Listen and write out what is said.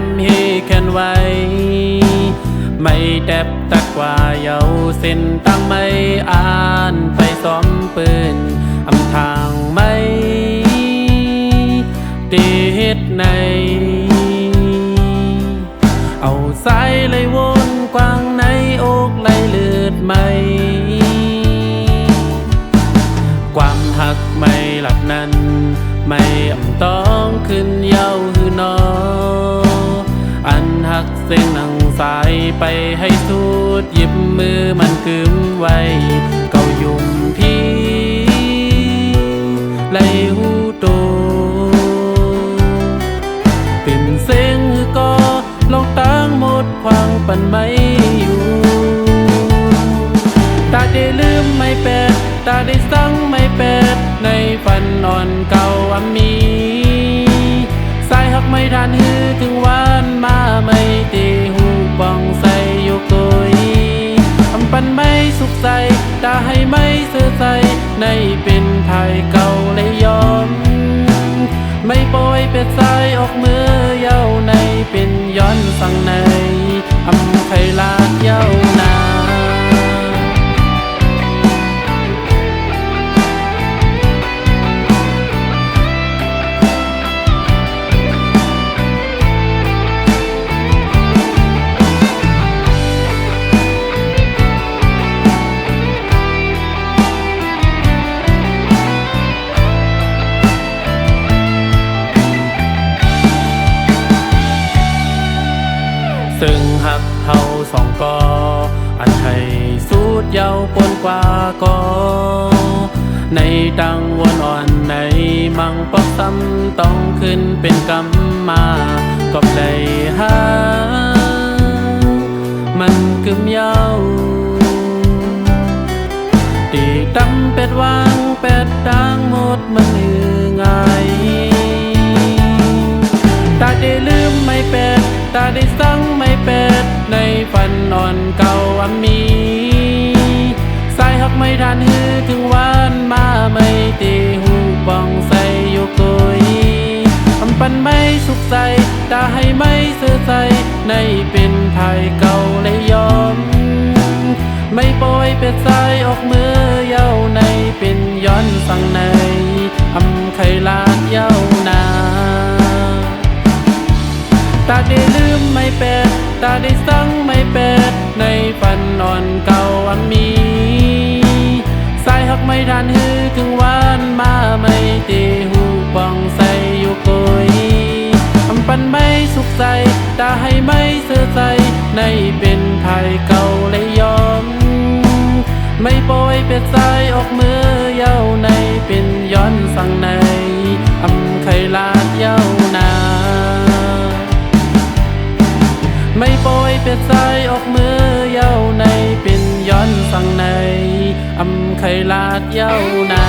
ำเฮแคนไว้ไม่แดบตักว่าเยาเส้นตั้งไม่อ่านไปซ้อมปืนอำทางไม่ตีเฮ็ดในเอาสายเลยวนกว้างในอกไหลเลือดไม่ความหักไม่หลับนั้นไม่ต้องขึ้นเย้าหือนออันหักเส้นนังสายไปให้สุดหยิบมือมันกึมไว้เกายุ่มพี่ไล่หูโตเป็นเส้นก็ลองตั้งหมดควางปันไม่อยู่ตาได้ลืมไม่เป็ดตาได้สั่งไม่เป็ดในฝันนอนเก่ามีสายหักไม่ทันฮือถึงวันมาไม่ตีหูปองใส่อยู่กุยทำปันไม่สุขใจตาให้ไม่เสื่อใจในเป็นภายเก่าเลยยอมไม่ปล่อยเป็ดสายออกมือเย้าในเป็นย้อนสั่งในไข่ลาดเย้านาซึ่งหักเฮาสองกออันให้สูดยาวปนกว่าก็ในดังวนอ่อนในมังปอกซ้ำต้องขึ้นเป็นกรรมมาก็ได้หามันกึมยาวตีดำเป็ดวางเป็ดดังหมดมันเหนื่อยง่ายตาได้ลืมไม่เป็ดตาได้สั่งไม่เป็ดในฝันนอนเก่ามีสายหักไม่ทันฮือถึงวันมาไม่ตีหูปองใส่อยู่กุยทำปันไม่สุขใจตาให้ไม่เสื่อใจในเป็นภายเก่าเลยยอมไม่ปล่อยเป็ดสายออกมือเย้าในเป็นย้อนสั่งในไข่ลาดเย้านาตาได้ลืมไม่เป็ดตาได้สั่งไม่เป็ดในฝันนอนเก่ามีสายหักไม่ทันฮือถึงวันมาไม่ตีหูปองใส่อยู่กุยทำปันไม่สุขใจตาให้ไม่เสื่อใจในเป็นภายเก่าเลยยอมไม่ปล่อยเป็ดสายออกมือเย้าในเป็นย้อนสั่งในไข่ลาดเย้านาไม่ปล่อยเป็ดสายออกมือเย้าในเป็นย้อนสั่งในไข่ลาดเย้านา